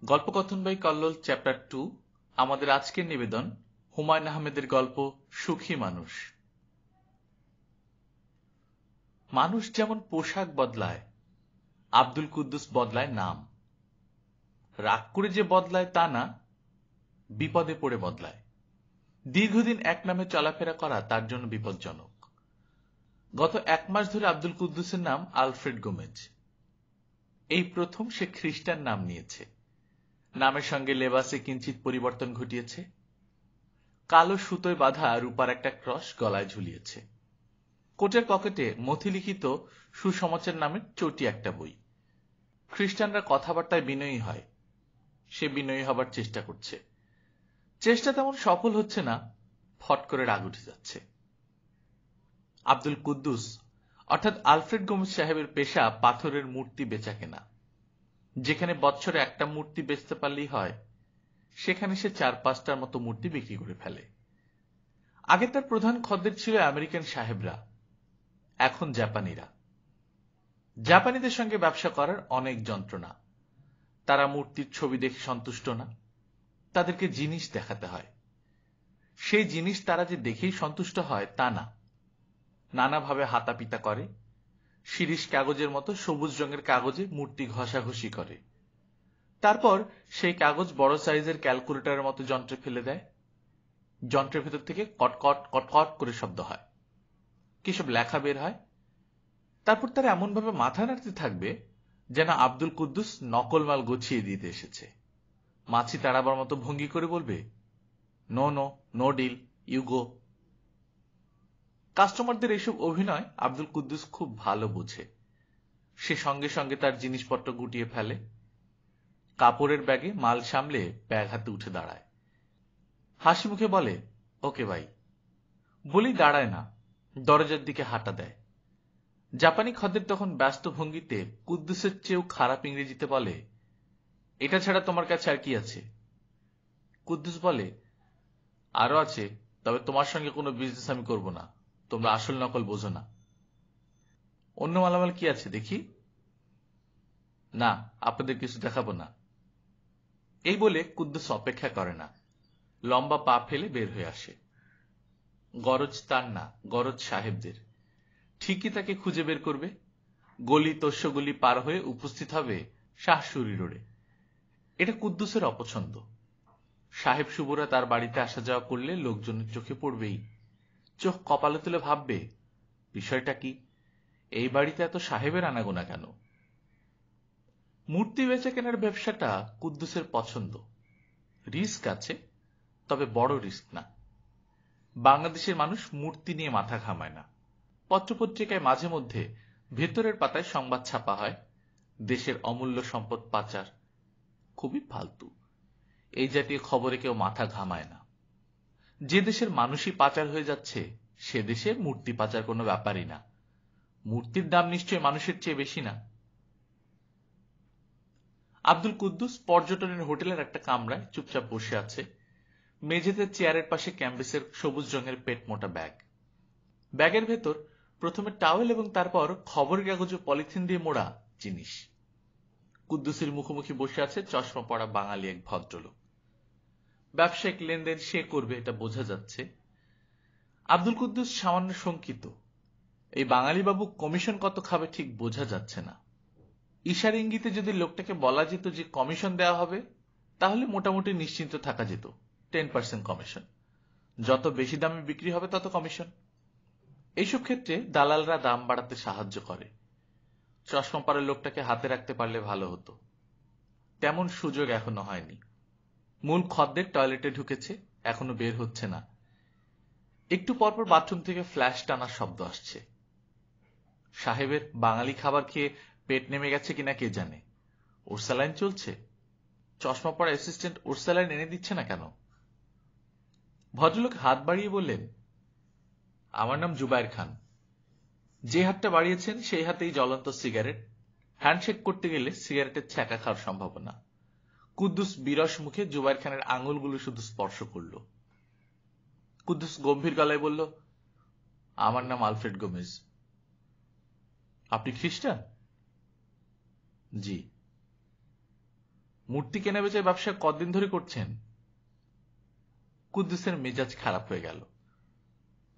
গল্পকথন by Kallol chapter 2 আমাদের আজকের নিবেদন হুমায়ুন আহমেদের গল্প সুখী মানুষ। মানুষ যেমন পোশাক বদলায়, আব্দুল কুদ্দুস বদলায় নাম। রাগ করে যে বদলায় তা না, বিপদে পড়ে বদলায়। দীর্ঘদিন এক নামে চলাফেরা করা তার জন্য বিপজ্জনক। গত 1 মাস ধরে আব্দুল কুদ্দুসের নাম আলফ্রেড গোমেজ। এই প্রথম সে খ্রিস্টান নাম নিয়েছে। নামের সঙ্গে লেবাসে কিঞ্চিত পরিবর্তন ঘটিয়েছে। কালো সুতোয় বাঁধা রূপার একটা ক্রস গলায় ঝুলিয়েছে। কোটের পকেটে মথিলিখিত সুসমাচার নামের চটি একটা বই। খ্রিস্টানরা কথাবার্তায় বিনয়ী হয়, সে বিনয়ী হবার চেষ্টা করছে। চেষ্টা তেমন সফল হচ্ছে না, ফট করে রাগ উঠে যাচ্ছে। আব্দুল কুদ্দুস অর্থাৎ আলফ্রেড গোমেজ সাহেবের পেশা পাথরের মূর্তি বেচা কেনা। যেখানে বছরে একটা মূর্তি বেচতে পারলেই হয়, সেখানে সে 4-5টার মতো মূর্তি বিক্রি করে ফেলে। আগে তার প্রধান খদ্দের ছিল আমেরিকান সাহেবরা, এখন জাপানিরা। জাপানিদের সঙ্গে ব্যবসা করার অনেক যন্ত্রণা। তারা মূর্তির ছবি দেখে সন্তুষ্ট না, তাদেরকে জিনিস দেখাতে হয়। সেই জিনিস তারা যে দেখেই সন্তুষ্ট হয় তা না, নানাভাবে হাতাপিতা করে। শিরীষ কাগজের মতো সবুজ রঙের কাগজে মূর্তি ঘষাঘষি করে। তারপর সেই কাগজ বড় সাইজের ক্যালকুলেটরের মতো যন্ত্রে ফেলে দেয়। যন্ত্রের ভেতর থেকে কটকট কটকট করে শব্দ হয়, কিসব লেখা বের হয়। তারপর তারা এমনভাবে মাথা নাড়তে থাকবে যেন আব্দুল কুদ্দুস নকল মাল গুছিয়ে দিতে এসেছে। মাছি তাড়াবার মতো ভঙ্গি করে বলবে, no no, no deal, you go. কাস্টমারদের এইসব অভিনয় আব্দুল কুদ্দুস খুব ভালো বোঝে। সে সঙ্গে সঙ্গে তার জিনিসপত্র গুটিয়ে ফেলে। কাপড়ের ব্যাগে মাল সামলে ব্যাগ হাতে উঠে দাঁড়ায়। হাসি মুখে বলে, ওকে ভাই বলেই দাঁড়ায় না, দরজার দিকে হাঁটা দেয়। জাপানি খদ্দের তখন ব্যস্ত ভঙ্গিতে কুদ্দুসের চেয়েও খারাপ ইংরেজিতে বলে, এটা ছাড়া তোমার কাছে আর কি আছে? কুদ্দুস বলে, আরো আছে, তবে তোমার সঙ্গে কোনো বিজনেস আমি করব না, তোমরা আসল নকল বোঝো না। অন্য মালামাল কি আছে দেখি? না, আপনাদের কিছু দেখাবো না। এই বলে কুদ্দুস অপেক্ষা করে না, লম্বা পা ফেলে বের হয়ে আসে। গরজ তার না, গরজ সাহেবদের। ঠিকই তাকে খুঁজে বের করবে। গলি তস্যগলি পার হয়ে উপস্থিত হবে শাহসুরি রোডে। এটা কুদ্দুসের অপছন্দ। সাহেব শুভরা তার বাড়িতে আসা যাওয়া করলে লোকজনের চোখে পড়বেই। চোখ কপালে তুলে ভাববে, বিষয়টা কি, এই বাড়িতে এত সাহেবের আনাগোনা কেন? মূর্তি বেচা কেনার ব্যবসাটা কুদ্দুসের পছন্দ। রিস্ক আছে, তবে বড় রিস্ক না। বাংলাদেশের মানুষ মূর্তি নিয়ে মাথা ঘামায় না। পত্রপত্রিকায় মাঝে মধ্যে ভেতরের পাতায় সংবাদ ছাপা হয়, দেশের অমূল্য সম্পদ পাচার। খুবই ফালতু। এই জাতীয় খবরে কেউ মাথা ঘামায় না। যে দেশের মানুষই পাচার হয়ে যাচ্ছে, সে দেশে মূর্তি পাচার কোনো ব্যাপারই না। মূর্তির দাম নিশ্চয়ই মানুষের চেয়ে বেশি না। আব্দুল কুদ্দুস পর্যটনের হোটেলের একটা কামরায় চুপচাপ বসে আছে। মেঝেতে চেয়ারের পাশে ক্যাম্বিসের সবুজ রঙের পেট মোটা ব্যাগ। ব্যাগের ভেতর প্রথমে টাওয়েল এবং তারপর খবরের কাগজ ও পলিথিন দিয়ে মোড়া জিনিস। কুদ্দুসের মুখোমুখি বসে আছে চশমা পরা বাঙালি এক ভদ্রলোক। ব্যবসায়িক লেনদেন সে করবে এটা বোঝা যাচ্ছে। আব্দুল কুদ্দুস সামান্য শঙ্কিত। এই বাঙালি বাবু কমিশন কত খাবে ঠিক বোঝা যাচ্ছে না। ইশার ইঙ্গিতে যদি লোকটাকে বলা যেত যে কমিশন দেওয়া হবে, তাহলে মোটামুটি নিশ্চিন্ত থাকা যেত। 10% কমিশন। যত বেশি দামে বিক্রি হবে তত কমিশন। এইসব ক্ষেত্রে দালালরা দাম বাড়াতে সাহায্য করে। চশমা পরা লোকটাকে হাতে রাখতে পারলে ভালো হতো। তেমন সুযোগ এখনো হয়নি। মূল খদ্দের টয়লেটে ঢুকেছে, এখনো বের হচ্ছে না। একটু পরপর বাথরুম থেকে ফ্ল্যাশ টানার শব্দ আসছে। সাহেবের বাঙালি খাবার খেয়ে পেট নেমে গেছে কিনা কে জানে। ওরসালাইন চলছে। চশমা পরা অ্যাসিস্ট্যান্ট ওরসালাইন এনে দিচ্ছে না কেন? ভদ্রলোক হাত বাড়িয়ে বললেন, আমার নাম জুবায়ের খান। যে হাতটা বাড়িয়েছেন সেই হাতেই জ্বলন্ত সিগারেট। হ্যান্ডশেক করতে গেলে সিগারেটের ছ্যাঁকা খাওয়ার সম্ভাবনা। কুদ্দুস বিরস মুখে জুবায়ের খানের আঙুলগুলো শুধু স্পর্শ করল। কুদ্দুস গম্ভীর গলায় বলল, আমার নাম আলফ্রেড গোমেজ। আপনি খ্রিস্টান? জি। মূর্তি কেনা বেচার ব্যবসা কতদিন ধরে করছেন? কুদ্দুসের মেজাজ খারাপ হয়ে গেল।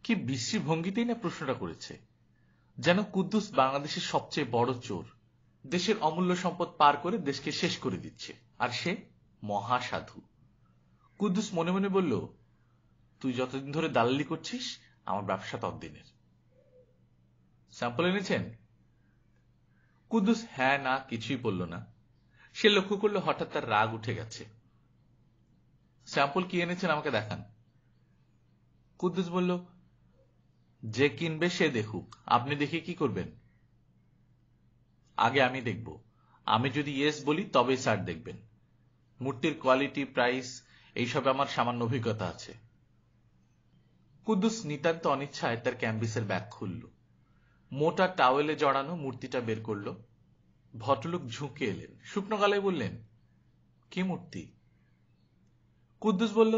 কি বিশ্রী ভঙ্গিতেই না প্রশ্নটা করেছে, যেন কুদ্দুস বাংলাদেশের সবচেয়ে বড় চোর, দেশের অমূল্য সম্পদ পার করে দেশকে শেষ করে দিচ্ছে, আর সে মহাসাধু। কুদ্দুস মনে মনে বলল, তুই যতদিন ধরে দালালি করছিস আমার ব্যবসা ততদিনের। স্যাম্পল এনেছেন? কুদ্দুস হ্যাঁ না কিছুই বলল না। সে লক্ষ্য করলো হঠাৎ তার রাগ উঠে গেছে। স্যাম্পল কি এনেছেন আমাকে দেখান। কুদ্দুস বলল, যে কিনবে সে দেখুক, আপনি দেখে কি করবেন? আগে আমি দেখব, আমি যদি ইয়েস বলি তবেই স্যার দেখবেন। মূর্তির কোয়ালিটি, প্রাইস এইসবে আমার সামান্য অভিজ্ঞতা আছে। কুদ্দুস নিতান্ত অনিচ্ছায় তার ক্যানভিসের ব্যাগ খুলল, মোটা টাওয়েলে জড়ানো মূর্তিটা বের করল। ভদ্রলোক ঝুঁকে এলেন, শুকনো গলায় বললেন, কি মূর্তি? কুদ্দুস বলল,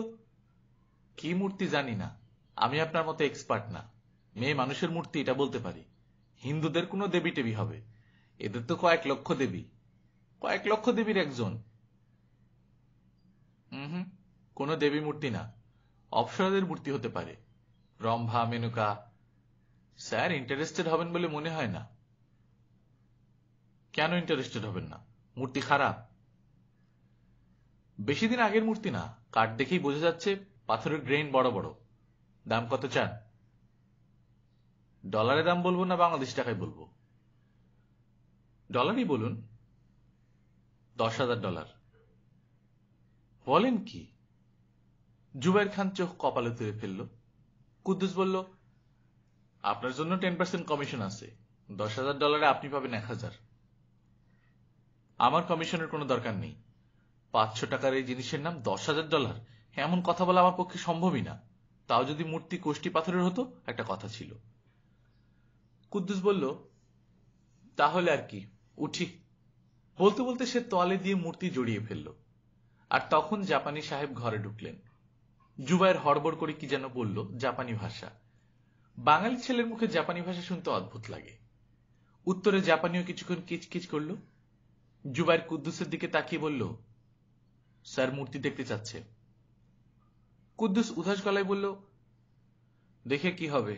কি মূর্তি জানি না, আমি আপনার মতো এক্সপার্ট না। মেয়ে মানুষের মূর্তি এটা বলতে পারি। হিন্দুদের কোনো দেবী টেবি হবে, এদের তো কয়েক লক্ষ দেবী, কয়েক লক্ষ দেবীর একজন। কোনো দেবী মূর্তি না, অপ্সরাদের মূর্তি হতে পারে, রম্ভা, মেনকা। স্যার ইন্টারেস্টেড হবেন বলে মনে হয় না। কেন ইন্টারেস্টেড হবেন না? মূর্তি খারাপ? বেশি দিন আগের মূর্তি না, কাঠ দেখেই বোঝা যাচ্ছে পাথরের গ্রেইন বড় বড়। দাম কত চান? ডলারে দাম বলবো না বাংলাদেশি টাকায় বলবো? ডলারই বলুন। $10,000। বলেন কি? জুবাইর খান চোখ কপালে তুলে ফেলল। কুদ্দুস বলল, আপনার জন্য 10% কমিশন আছে। $10,000 আপনি পাবেন 1,000। আমার কমিশনের কোনো দরকার নেই। 500 টাকার এই জিনিসের নাম $10,000? এমন কথা বলা আমার পক্ষে সম্ভবই না। তাও যদি মূর্তি কোষ্টি পাথরের হতো একটা কথা ছিল। কুদ্দুস বলল, তাহলে আর কি, উঠি। বলতে বলতে সে তোয়ালে দিয়ে মূর্তি জড়িয়ে ফেলল। আর তখন জাপানি সাহেব ঘরে ঢুকলেন। জুবাইর হড়বড় করে কি যেন বলল জাপানি ভাষা। বাঙালি ছেলের মুখে জাপানি ভাষা শুনতে অদ্ভুত লাগে। উত্তরে জাপানিও কিছুক্ষণ কিচকিচ করল। জুবাইর কুদ্দুসের দিকে তাকিয়ে বলল, স্যার মূর্তি দেখতে চাচ্ছে। কুদ্দুস উদাস গলায় বলল, দেখে কি হবে?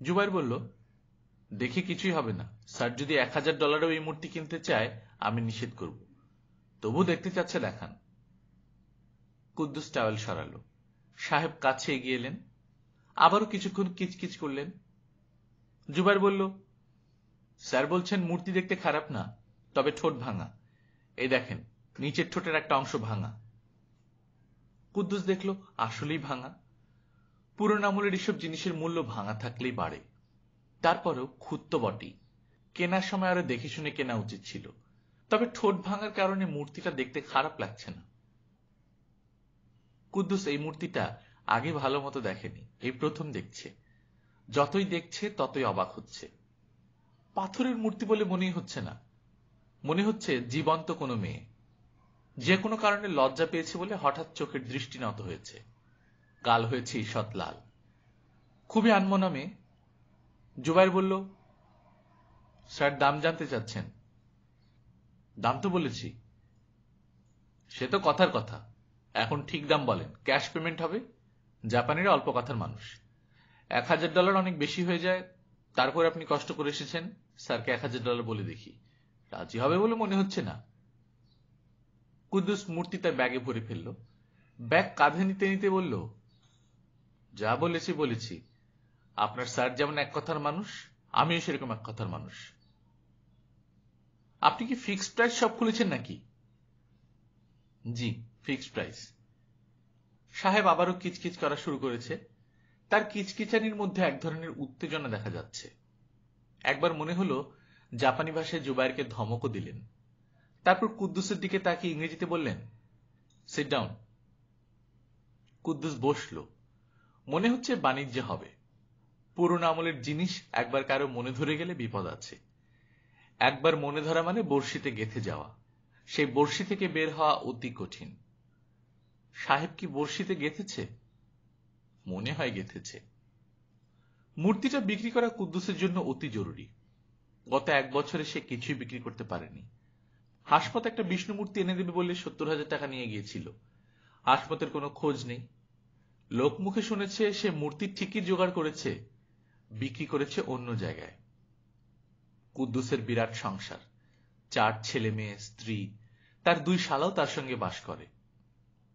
জুবাইর বলল, দেখে কিছুই হবে না। স্যার যদি $1,000 এই মূর্তি কিনতে চায় আমি নিষেধ করব, তবু দেখতে চাচ্ছে দেখান। কুদ্দুস টাওয়েল সরালো। সাহেব কাছে এগিয়ে এলেন, আবারও কিছুক্ষণ কিচকিচ করলেন। জুবাইর বলল, স্যার বলছেন মূর্তি দেখতে খারাপ না, তবে ঠোঁট ভাঙা। এই দেখেন, নিচের ঠোঁটের একটা অংশ ভাঙা। কুদ্দুস দেখল আসলেই ভাঙা। পুরনো আমলের এসব জিনিসের মূল্য ভাঙা থাকলেই বাড়ে। তারপরেও খুঁত তো বটেই, কেনার সময় আরো দেখে শুনে কেনা উচিত ছিল। তবে ঠোঁট ভাঙার কারণে মূর্তিটা দেখতে খারাপ লাগছে না। কুদ্দুস এই মূর্তিটা আগে ভালো মতো দেখেনি, এই প্রথম দেখছে। যতই দেখছে ততই অবাক হচ্ছে। পাথরের মূর্তি বলে মনেই হচ্ছে না, মনে হচ্ছে জীবন্ত কোনো মেয়ে। যে কোনো কারণে লজ্জা পেয়েছে বলে হঠাৎ চোখের দৃষ্টি নত হয়েছে। গাল হয়েছে ঈষৎ লাল। খুবই আনমনা মেয়ে। জুবাইর বলল, স্যার দাম জানতে চাচ্ছেন? দাম তো বলেছি। সে তো কথার কথা, এখন ঠিক দাম বলেন, ক্যাশ পেমেন্ট হবে। জাপানিরা অল্প কথার মানুষ। $1,000 অনেক বেশি হয়ে যায়। তারপর আপনি কষ্ট করে এসেছেন, স্যারকে $1,000 বলে দেখি, রাজি হবে বলে মনে হচ্ছে না। কুদ্দুস মূর্তি তার ব্যাগে ভরে ফেলল। ব্যাগ কাঁধে নিতে নিতে বলল, যা বলেছি বলেছি। আপনার স্যার যেমন এক কথার মানুষ, আমিও সেরকম এক কথার মানুষ। আপনি কি ফিক্সড প্রাইস সব খুলেছেন নাকি? জি, ফিক্সড প্রাইস। সাহেব আবারও কিচকিচ করা শুরু করেছে। তার কিচকিচানির মধ্যে এক ধরনের উত্তেজনা দেখা যাচ্ছে। একবার মনে হলো জাপানি ভাষায় জুবাইরকে ধমকও দিলেন। তারপর কুদ্দুসের দিকে তাকিয়ে ইংরেজিতে বললেন, সিট ডাউন। কুদ্দুস বসল। মনে হচ্ছে বাণিজ্য হবে। পুরনো আমলের জিনিস একবার কারো মনে ধরে গেলে বিপদ আছে। একবার মনে ধরা মানে বড়শিতে গেঁথে যাওয়া। সেই বড়শি থেকে বের হওয়া অতি কঠিন। সাহেব কি বড়শিতে গেঁথেছে? মনে হয় গেঁথেছে। মূর্তিটা বিক্রি করা কুদ্দুসের জন্য অতি জরুরি। গত 1 বছরে সে কিছুই বিক্রি করতে পারেনি। হাসমত একটা বিষ্ণু মূর্তি এনে দেবে বলে 70,000 টাকা নিয়ে গিয়েছিল। হাসমতের কোনো খোঁজ নেই। লোক মুখে শুনেছে সে মূর্তি ঠিকই জোগাড় করেছে, বিক্রি করেছে অন্য জায়গায়। কুদ্দুসের বিরাট সংসার, 4 ছেলে মেয়ে, স্ত্রী, তার 2 শালাও তার সঙ্গে বাস করে।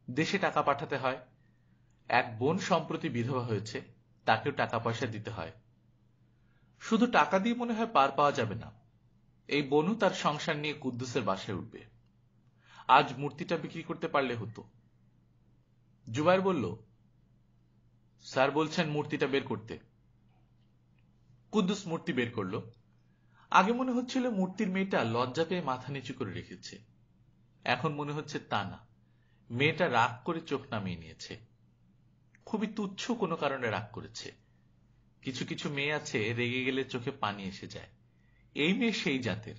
দেশে টাকা পাঠাতে হয়। এক বোন সম্প্রতি বিধবা হয়েছে, তাকেও টাকা পয়সা দিতে হয়। শুধু টাকা দিয়ে মনে হয় পার পাওয়া যাবে না। এই বোনও তার সংসার নিয়ে কুদ্দুসের বাসায় উঠবে। আজ মূর্তিটা বিক্রি করতে পারলে হতো। জুবায়ের বলল, স্যার বলছেন মূর্তিটা বের করতে। কুদ্দুস মূর্তি বের করল। আগে মনে হচ্ছিল মূর্তির মেয়েটা লজ্জা পেয়ে মাথা নিচু করে রেখেছে। এখন মনে হচ্ছে তা না, মেয়েটা রাগ করে চোখ নামিয়ে নিয়েছে। খুবই তুচ্ছ কোনো কারণে রাগ করেছে। কিছু কিছু মেয়ে আছে রেগে গেলে চোখে পানি এসে যায়। এই মেয়ে সেই জাতের,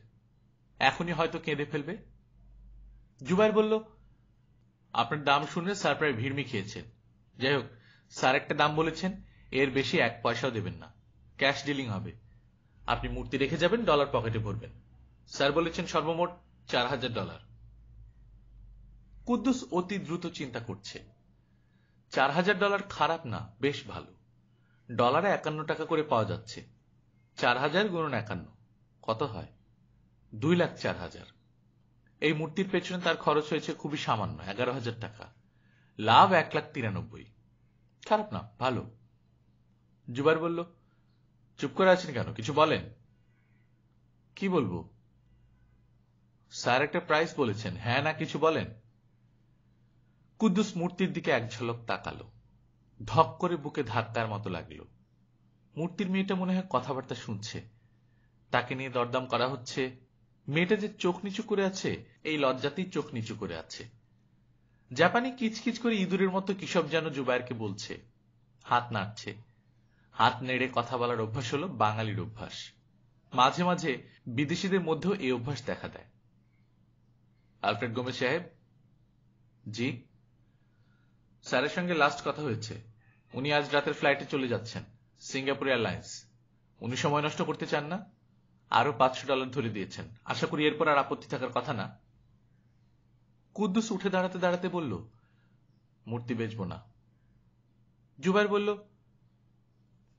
এখনই হয়তো কেঁদে ফেলবে। জুবায়ের বলল, আপনার দাম শুনে স্যার প্রায় ভিড়মি খেয়েছেন। যাই হোক, স্যার একটা দাম বলেছেন, এর বেশি 1 পয়সাও দেবেন না। ক্যাশ ডিলিং হবে। আপনি মূর্তি রেখে যাবেন, ডলার পকেটে ভরবেন। স্যার বলেছেন সর্বমোট $4,000। কুদ্দুস অতি দ্রুত চিন্তা করছে। $4,000 খারাপ না, বেশ ভালো। ডলারে 51 টাকা করে পাওয়া যাচ্ছে। 4,000 গুণন 51 কত হয়? 2,04,000। এই মূর্তির পেছনে তার খরচ হয়েছে খুবই সামান্য, 11,000 টাকা। লাভ 1,93,000। খারাপ না, ভালো। জুবায়ের বলল, চুপ করে আছেন কেন, কিছু বলেন। কি বলবো? স্যার একটা প্রাইস বলেছেন, হ্যাঁ না কিছু বলেন। কুদ্দুস মূর্তির দিকে এক ঝলক তাকালো। ধক করে বুকে ধাক্কার মতো লাগলো। মূর্তির মেয়েটা মনে হয় কথাবার্তা শুনছে। তাকে নিয়ে দরদাম করা হচ্ছে। মেয়েটা যে চোখ নিচু করে আছে, এই লজ্জাতেই চোখ নিচু করে আছে। জাপানি কিচকিচ করে ইঁদুরের মতো কিসব যেন জুবায়েরকে বলছে। হাত নাড়ছে। হাত নেড়ে কথা বলার অভ্যাস হলো বাঙালির অভ্যাস। মাঝে মাঝে বিদেশিদের মধ্যেও এই অভ্যাস দেখা দেয়। আলফ্রেড গোমেজ সাহেব। জি। স্যারের সঙ্গে লাস্ট কথা হয়েছে। উনি আজ রাতের ফ্লাইটে চলে যাচ্ছেন, সিঙ্গাপুর এয়ারলাইন্স। উনি সময় নষ্ট করতে চান না। আরো $500 ধরে দিয়েছেন। আশা করি এরপর আর আপত্তি থাকার কথা না। কুদ্দুস উঠে দাঁড়াতে দাঁড়াতে বলল, মূর্তি বেচব না। জুবায়ের বলল,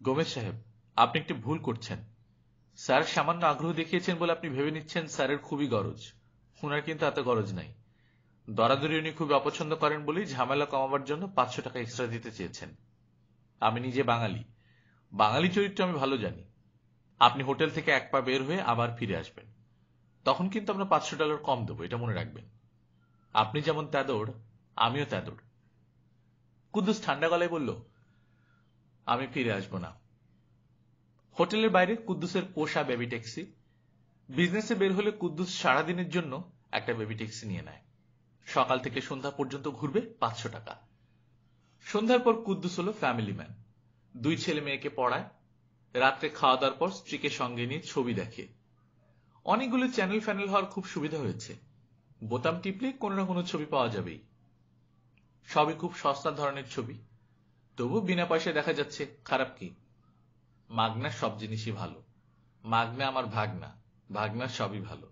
গোমেজ সাহেব, আপনি একটু ভুল করছেন। স্যার সামান্য আগ্রহ দেখিয়েছেন বলে আপনি ভেবে নিচ্ছেন স্যারের খুবই গরজ। উনার কিন্তু এত গরজ নাই। দরাদরি উনি খুবই অপছন্দ করেন বলেই ঝামেলা কমাবার জন্য 500 টাকা এক্সট্রা দিতে চেয়েছেন। আমি নিজে বাঙালি, বাঙালি চরিত্র আমি ভালো জানি। আপনি হোটেল থেকে এক পা বের হয়ে আবার ফিরে আসবেন, তখন কিন্তু আমরা $500 কম দেবো, এটা মনে রাখবেন। আপনি যেমন তেদড়, আমিও তেদড়। কুদ্দুস ঠান্ডা গলায় বলল, আমি ফিরে আসব না। হোটেলের বাইরে কুদ্দুসের পোষা বেবি ট্যাক্সি। বিজনেসে বের হলে কুদ্দুস সারাদিনের জন্য একটা বেবি ট্যাক্সি নিয়ে নেয়। সকাল থেকে সন্ধ্যা পর্যন্ত ঘুরবে, 500 টাকা। সন্ধ্যার পর কুদ্দুস হলো ফ্যামিলি ম্যান। 2 ছেলে মেয়েকে পড়ায়। রাত্রে খাওয়া দাওয়ার পর স্ত্রীকে সঙ্গে নিয়ে ছবি দেখে। অনেকগুলো চ্যানেল ফ্যানেল হওয়ার খুব সুবিধা হয়েছে। বোতাম টিপলে কোনো না কোনো ছবি পাওয়া যাবেই। সবই খুব সস্তা ধরনের ছবি, তবু বিনা পয়সায় দেখা যাচ্ছে, খারাপ কি? মাগনা সব জিনিসই ভালো। মাগনা আমার ভাগনা, ভাগনা সবই ভালো।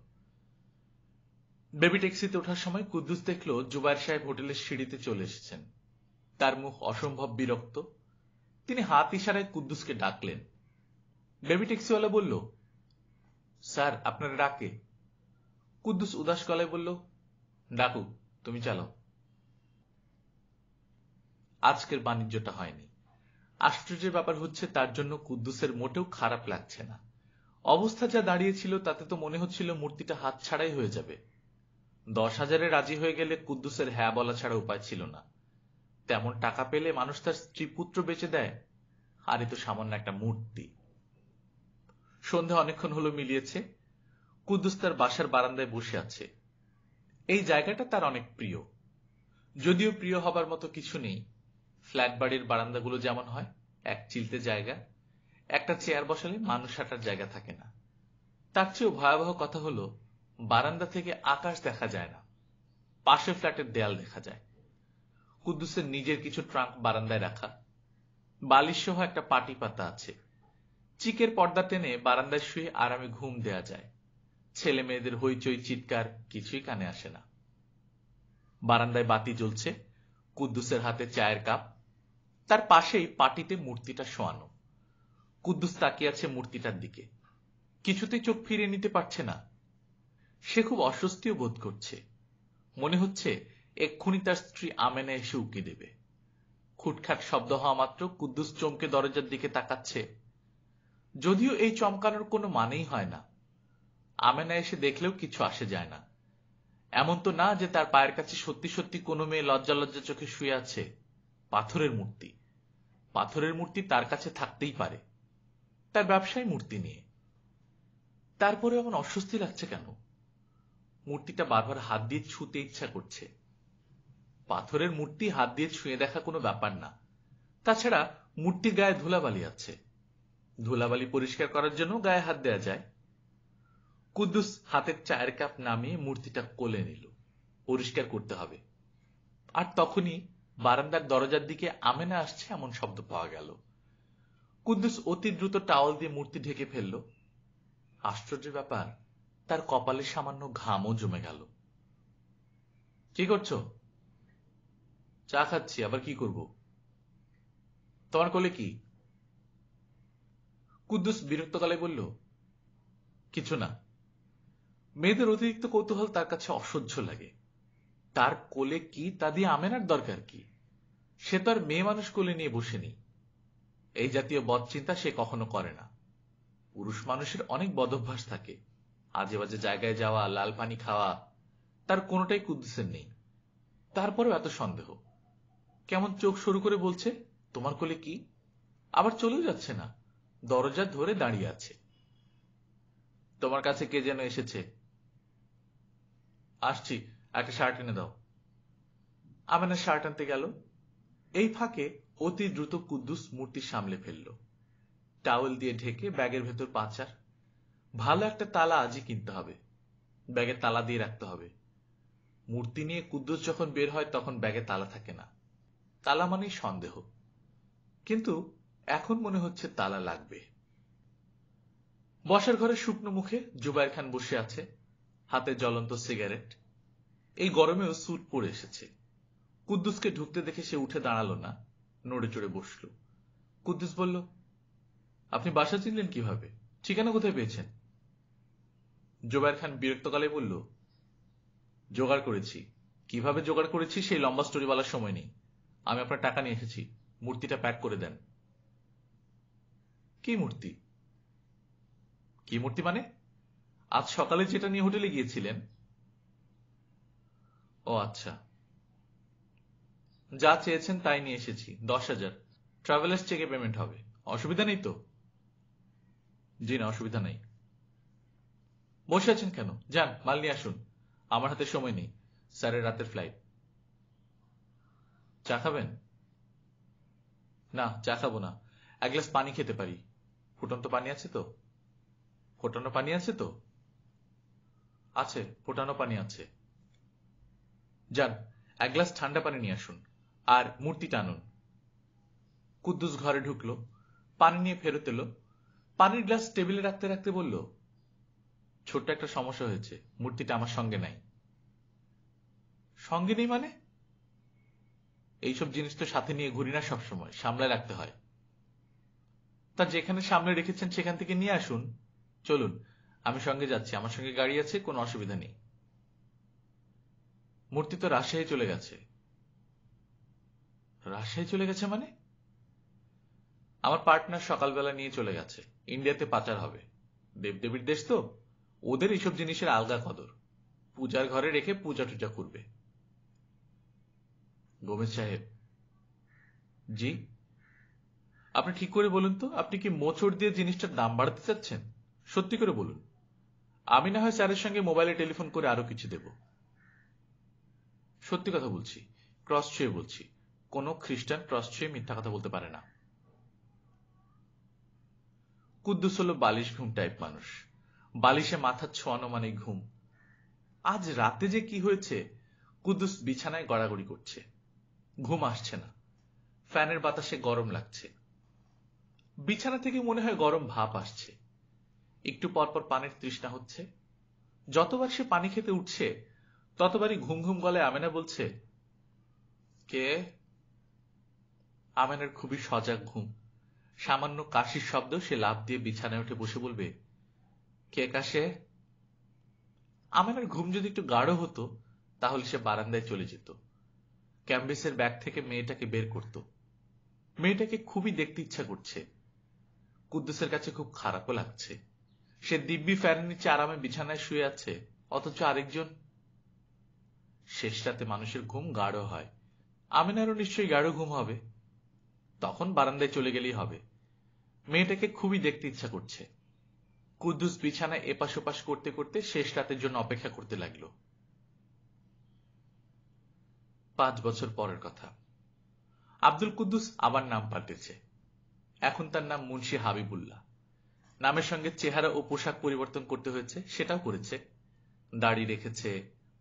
বেবি ট্যাক্সিতে ওঠার সময় কুদ্দুস দেখল জুবায়ের সাহেব হোটেলের সিঁড়িতে চলে এসেছেন। তার মুখ অসম্ভব বিরক্ত। তিনি হাত ইশারায় কুদ্দুসকে ডাকলেন। বেবি ট্যাক্সিওয়ালা বলল, স্যার আপনার ডাকে। কুদ্দুস উদাস গলায় বলল, ডাকুক, তুমি চালাও। আজকের বাণিজ্যটা হয়নি। আশ্চর্যের ব্যাপার হচ্ছে, তার জন্য কুদ্দুসের মোটেও খারাপ লাগছে না। অবস্থা যা দাঁড়িয়েছিল তাতে তো মনে হচ্ছিল মূর্তিটা হাত ছাড়াই হয়ে যাবে। 10,000-এ রাজি হয়ে গেলে কুদ্দুসের হ্যাঁ বলা ছাড়া উপায় ছিল না। তেমন টাকা পেলে মানুষ তার স্ত্রী পুত্র বেচে দেয়, আর এ তো সামান্য একটা মূর্তি। সন্ধ্যা অনেকক্ষণ হলো মিলিয়েছে। কুদ্দুস তার বাসার বারান্দায় বসে আছে। এই জায়গাটা তার অনেক প্রিয়। যদিও প্রিয় হবার মতো কিছু নেই। ফ্ল্যাট বাড়ির বারান্দাগুলো যেমন হয়, এক চিলতে জায়গা, একটা চেয়ার বসালে মানুষ হাঁটার জায়গা থাকে না। তার চেয়েও ভয়াবহ কথা হলো, বারান্দা থেকে আকাশ দেখা যায় না, পাশের ফ্ল্যাটের দেয়াল দেখা যায়। কুদ্দুসের নিজের কিছু ট্রাঙ্ক বারান্দায় রাখা। বালিশ সহ একটা পাটি পাতা আছে। চিকের পর্দা টেনে বারান্দায় শুয়ে আরামে ঘুম দেয়া যায়। ছেলে মেয়েদের হইচই চিৎকার কিছুই কানে আসে না। বারান্দায় বাতি জ্বলছে, কুদ্দুসের হাতে চায়ের কাপ, তার পাশেই পাটিতে মূর্তিটা শোয়ানো। কুদ্দুস তাকিয়ে আছে মূর্তিটার দিকে, কিছুতেই চোখ ফিরিয়ে নিতে পারছে না। সে খুব অস্বস্তিও বোধ করছে। মনে হচ্ছে এক্ষুনি তার স্ত্রী আমেনা এসে উকি দেবে। খুটখাট শব্দ হওয়া মাত্র কুদ্দুস চমকে দরজার দিকে তাকাচ্ছে। যদিও এই চমকানোর কোনো মানেই হয় না। আমেনা এসে দেখলেও কিছু আসে যায় না। এমন তো না যে তার পায়ের কাছে সত্যি সত্যি কোনো মেয়ে লজ্জা লজ্জা চোখে শুয়ে আছে। পাথরের মূর্তি, পাথরের মূর্তি তার কাছে থাকতেই পারে, তার ব্যবসায়ী মূর্তি নিয়ে। তারপরে এমন অস্বস্তি লাগছে কেন? মূর্তিটা বারবার হাত দিয়ে ছুঁতে ইচ্ছা করছে। পাথরের মূর্তি হাত দিয়ে ছুঁয়ে দেখা কোনো ব্যাপার না। তাছাড়া মূর্তির গায়ে ধুলাবালি আছে, ধুলাবালি পরিষ্কার করার জন্য গায়ে হাত দেয়া যায়। কুদ্দুস হাতের চায়ের কাপ নামিয়ে মূর্তিটা কোলে নিল, পরিষ্কার করতে হবে। আর তখনই বারান্দার দরজার দিকে আমেনা আসছে এমন শব্দ পাওয়া গেল। কুদ্দুস অতি দ্রুত টাওয়াল দিয়ে মূর্তি ঢেকে ফেলল। আশ্চর্য ব্যাপার, তার কপালে সামান্য ঘামও জমে গেল। কি করছো? চা খাচ্ছি, আবার কি করব? তোমার কোলে কি? কুদ্দুস বিরক্ত গলায় বলল, কিছু না। মেয়েদের অতিরিক্ত কৌতূহল তার কাছে অসহ্য লাগে। তার কোলে কি তা দিয়ে আমেনার দরকার কি? সে তো আর মেয়ে মানুষ কোলে নিয়ে বসেনি। এই জাতীয় বদচিন্তা সে কখনো করে না। পুরুষ মানুষের অনেক বদভ্যাস থাকে, আজে বাজে জায়গায় যাওয়া, লাল পানি খাওয়া, তার কোনোটাই কুদ্দুসের নেই। তারপরেও এত সন্দেহ। কেমন চোখ সরু করে বলছে, তোমার কোলে কি? আবার চলেও যাচ্ছে না, দরজা ধরে দাঁড়িয়ে আছে। তোমার কাছে কে যেন এসেছে। আসছি, একটা শার্ট এনে দাও। আমেনা শার্ট আনতে গেল। এই ফাঁকে অতি দ্রুত কুদ্দুস মূর্তি সামলে ফেলল। টাওয়েল দিয়ে ঢেকে ব্যাগের ভেতর পাচার। ভালো একটা তালা আজই কিনতে হবে, ব্যাগে তালা দিয়ে রাখতে হবে। মূর্তি নিয়ে কুদ্দুস যখন বের হয় তখন ব্যাগে তালা থাকে না। তালা মানেই সন্দেহ, কিন্তু এখন মনে হচ্ছে তালা লাগবে। বসার ঘরে শুকনো মুখে জুবায়ের খান বসে আছে, হাতে জ্বলন্ত সিগারেট। এই গরমেও স্যুট পরে এসেছে। কুদ্দুসকে ঢুকতে দেখে সে উঠে দাঁড়ালো না, নড়ে চড়ে বসল। কুদ্দুস বলল, আপনি বাসা চিনলেন কিভাবে? ঠিকানা কোথায় পেয়েছেন? জুবায়ের খান বিরক্ত গলায় বলল, জোগাড় করেছি। কিভাবে জোগাড় করেছি সেই লম্বা স্টোরি বলার সময় নেই। আমি আপনার টাকা নিয়ে এসেছি, মূর্তিটা প্যাক করে দেন। কি মূর্তি? কি মূর্তি মানে? আজ সকালে যেটা নিয়ে হোটেলে গিয়েছিলেন। ও আচ্ছা, যা চেয়েছেন তাই নিয়ে এসেছি, 10,000। ট্রাভেলার্স চেকে পেমেন্ট হবে। অসুবিধা নেই তো? জি না, অসুবিধা নেই। বসে আছেন কেন? যান, মাল নিয়ে আসুন। আমার হাতে সময় নেই, স্যারের রাতের ফ্লাইট। চা খাবেন? না, চা খাবো না। এক গ্লাস পানি খেতে পারি। ফুটন্ত পানি আছে তো? ফোটানো পানি আছে তো? আছে, ফোটানো পানি আছে। যান, এক গ্লাস ঠান্ডা পানি নিয়ে আসুন, আর মূর্তিটা আনুন। কুদ্দুস ঘরে ঢুকলো, পানি নিয়ে ফেরত এলো। পানির গ্লাস টেবিলে রাখতে রাখতে বলল, ছোট্ট একটা সমস্যা হয়েছে, মূর্তিটা আমার সঙ্গে নাই। সঙ্গে নেই মানে? এইসব জিনিস তো সাথে নিয়ে ঘুরি না সবসময়, সামলায় রাখতে হয়। তা যেখানে সামনে রেখেছেন সেখান থেকে নিয়ে আসুন। চলুন, আমি সঙ্গে যাচ্ছি, আমার সঙ্গে গাড়ি আছে, কোনো অসুবিধা নেই। মূর্তি তো রাজশাহী চলে গেছে। রাজশাহী চলে গেছে মানে? আমার পার্টনার সকালবেলা নিয়ে চলে গেছে, ইন্ডিয়াতে পাচার হবে। দেবদেবীর দেশ তো, ওদের এইসব জিনিসের আলগা কদর। পূজার ঘরে রেখে পূজা টুজা করবে। গোমেজ সাহেব। জি? আপনি ঠিক করে বলুন তো, আপনি কি মোচড় দিয়ে জিনিসটার দাম বাড়াতে চাচ্ছেন? সত্যি করে বলুন। আমি না হয় স্যারের সঙ্গে মোবাইলে টেলিফোন করে আরো কিছু দেব। সত্যি কথা বলছি, ক্রস ছুঁয়ে বলছি। কোনো খ্রিস্টান ক্রস ছুঁয়ে মিথ্যা কথা বলতে পারে না। কুদ্দুস হলো বালিশ ঘুম টাইপ মানুষ। বালিশে মাথা ছোঁয়ানো মানে ঘুম। আজ রাতে যে কি হয়েছে, কুদ্দুস বিছানায় গড়াগড়ি করছে। ঘুম আসছে না, ফ্যানের বাতাসে গরম লাগছে। বিছানা থেকে মনে হয় গরম ভাপ আসছে। একটু পরপর পানির তৃষ্ণা হচ্ছে। যতবার সে পানি খেতে উঠছে ততবারই ঘুম ঘুম গলায় আমেনা বলছে, কে? আমেনার খুবই সজাগ ঘুম। সামান্য কাশির শব্দ সে লাফ দিয়ে বিছানায় উঠে বসে বলবে, কে কাশে? আমেনার ঘুম যদি একটু গাঢ় হতো তাহলে সে বারান্দায় চলে যেত। ক্যাম্বিসের ব্যাগ থেকে মেয়েটাকে বের করত। মেয়েটাকে খুবই দেখতে ইচ্ছা করছে। কুদ্দুসের কাছে খুব খারাপও লাগছে। সে দিব্যি ফ্যানের নিচে আরামে বিছানায় শুয়ে আছে, অথচ আরেকজন। শেষ রাতে মানুষের ঘুম গাঢ় হয়, আমেনারও নিশ্চয়ই গাঢ় ঘুম হবে। তখন বারান্দায় চলে গেলেই হবে। মেয়েটাকে খুবই দেখতে ইচ্ছা করছে। কুদ্দুস বিছানায় এপাশ ওপাশ করতে করতে শেষ রাতের জন্য অপেক্ষা করতে লাগল। 5 বছর পরের কথা। আব্দুল কুদ্দুস আবার নাম পাল্টেছে। এখন তার নাম মুন্সি হাবিবুল্লাহ। নামের সঙ্গে চেহারা ও পোশাক পরিবর্তন করতে হয়েছে, সেটাও করেছে। দাড়ি রেখেছে,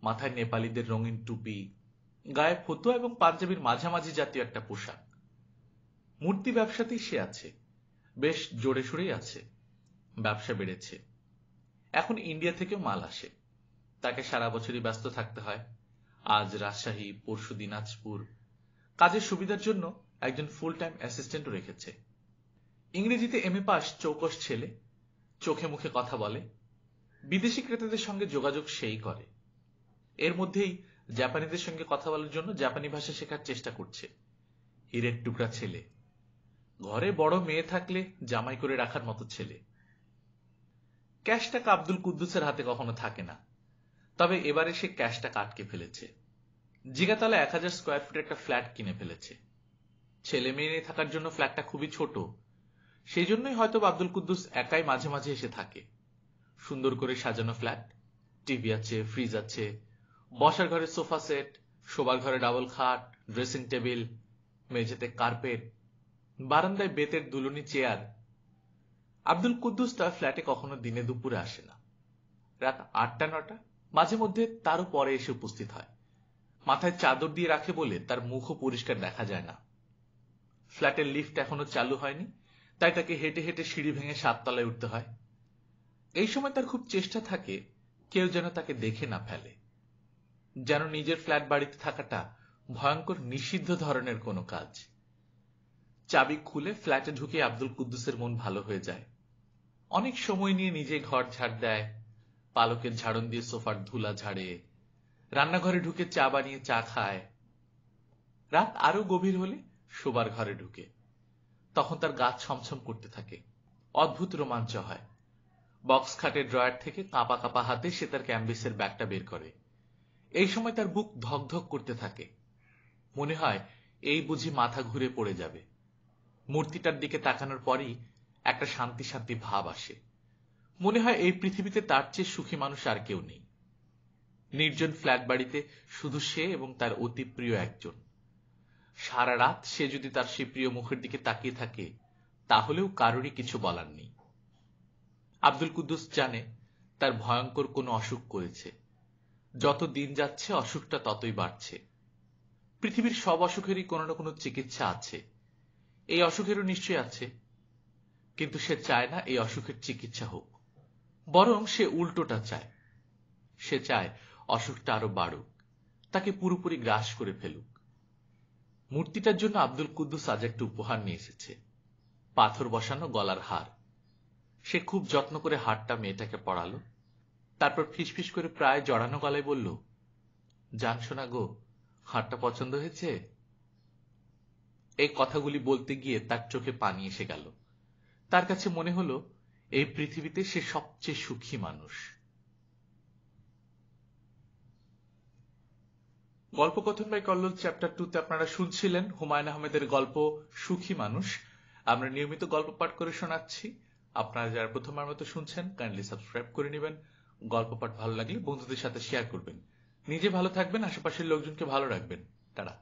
মাথায় নেপালিদের রঙিন টুপি, গায়ে ফতুয়া এবং পাঞ্জাবির মাঝামাঝি জাতীয় একটা পোশাক। মূর্তি ব্যবসাতেই সে আছে, বেশ জোরে সোরেই আছে। ব্যবসা বেড়েছে। এখন ইন্ডিয়া থেকেও মাল আসে। তাকে সারা বছরই ব্যস্ত থাকতে হয়। আজ রাজশাহী, পরশু দিনাজপুর। কাজের সুবিধার জন্য একজন ফুল টাইম অ্যাসিস্ট্যান্টও রেখেছে। ইংরেজিতে এমএ পাস, চৌকস ছেলে, চোখে মুখে কথা বলে। বিদেশি ক্রেতাদের সঙ্গে যোগাযোগ সেই করে। এর মধ্যেই জাপানিদের সঙ্গে কথা বলার জন্য জাপানি ভাষা শেখার চেষ্টা করছে। হীরের টুকরা ছেলে, ঘরে বড় মেয়ে থাকলে জামাই করে রাখার মতো ছেলে। ক্যাশ টাকা আব্দুল কুদ্দুসের হাতে কখনো থাকে না, তবে এবারে সে ক্যাশ টাকা আটকে ফেলেছে। জিগাতলা 1000 স্কোয়ার ফুটের একটা ফ্ল্যাট কিনে ফেলেছে। ছেলে মেয়ে নিয়ে থাকার জন্য ফ্ল্যাটটা খুবই ছোট, সেই জন্যই হয়তো আব্দুল কুদ্দুস একাই মাঝে মাঝে এসে থাকে। সুন্দর করে সাজানো ফ্ল্যাট, টিভি আছে, ফ্রিজ আছে, বসার ঘরে সোফা সেট, শোবার ঘরে ডাবল খাট, ড্রেসিং টেবিল, মেঝেতে কার্পেট, বারান্দায় বেতের দুলুনি চেয়ার। আব্দুল কুদ্দুস তার ফ্ল্যাটে কখনো দিনে দুপুরে আসে না। রাত 8টা-9টা, মাঝে মধ্যে তারও পরে এসে উপস্থিত হয়। মাথায় চাদর দিয়ে রাখে বলে তার মুখও পরিষ্কার দেখা যায় না। ফ্ল্যাটের লিফট এখনো চালু হয়নি, তাই তাকে হেঁটে হেঁটে সিঁড়ি ভেঙে 7 তলায় উঠতে হয়। এই সময় তার খুব চেষ্টা থাকে কেউ যেন তাকে দেখে না ফেলে, যেন নিজের ফ্ল্যাট বাড়িতে থাকাটা ভয়ঙ্কর নিষিদ্ধ ধরনের কোনো কাজ। চাবি খুলে ফ্ল্যাটে ঢুকে আব্দুল কুদ্দুসের মন ভালো হয়ে যায়। অনেক সময় নিয়ে নিজে ঘর ঝাড় দেয়, পালকের ঝাড়ন দিয়ে সোফার ধুলা ঝাড়ে, রান্নাঘরে ঢুকে চা বানিয়ে চা খায়। রাত আরো গভীর হলে শোবার ঘরে ঢুকে। তখন তার গা ছমছম করতে থাকে, অদ্ভুত রোমাঞ্চ হয়। বক্স খাটের ড্রয়ার থেকে কাঁপা কাঁপা হাতে সে তার ক্যাম্বিসের ব্যাগটা বের করে। এই সময় তার বুক ধকধক করতে থাকে। মনে হয় এই বুঝি মাথা ঘুরে পড়ে যাবে। মূর্তিটার দিকে তাকানোর পরই একটা শান্তি শান্তি ভাব আসে। মনে হয় এই পৃথিবীতে তার চেয়ে সুখী মানুষ আর কেউ নেই। নির্জন ফ্ল্যাট বাড়িতে শুধু সে এবং তার অতি প্রিয় একজন। সারা রাত সে যদি তার সেই প্রিয় মুখের দিকে তাকিয়ে থাকে, তাহলেও কারোরই কিছু বলার নেই। আব্দুল কুদ্দুস জানে তার ভয়ঙ্কর কোনো অসুখ করেছে। যত দিন যাচ্ছে অসুখটা ততই বাড়ছে। পৃথিবীর সব অসুখেরই কোনো না কোনো চিকিৎসা আছে, এই অসুখেরও নিশ্চয়ই আছে। কিন্তু সে চায় না এই অসুখের চিকিৎসা হোক, বরং সে উল্টোটা চায়। সে চায় অসুখটা আরো বাড়ুক, তাকে পুরোপুরি গ্রাস করে ফেলুক। মূর্তিটার জন্য আব্দুল কুদ্দুস আজ একটা উপহার নিয়ে এসেছে, পাথর বসানো গলার হার। সে খুব যত্ন করে হারটা মেয়েটাকে পরালো, তারপর ফিসফিস করে প্রায় জড়ানো গলায় বলল, জান শোনা গো, হারটা পছন্দ হয়েছে? এই কথাগুলি বলতে গিয়ে তার চোখে পানি এসে গেল। তার কাছে মনে হলো এই পৃথিবীতে সে সবচেয়ে সুখী মানুষ। গল্পকথন বাই কল্লোল চ্যাপ্টার 2তে আপনারা শুনছিলেন হুমায়ুন আহমেদের গল্প সুখী মানুষ। আমরা নিয়মিত গল্প পাঠ করে শোনাচ্ছি। আপনারা যারা প্রথমবার মতো শুনছেন, কাইন্ডলি সাবস্ক্রাইব করে নেবেন। গল্প পাঠ ভালো লাগলে বন্ধুদের সাথে শেয়ার করবেন। নিজে ভালো থাকবেন, আশেপাশের লোকজনকে ভালো রাখবেন। টাটা।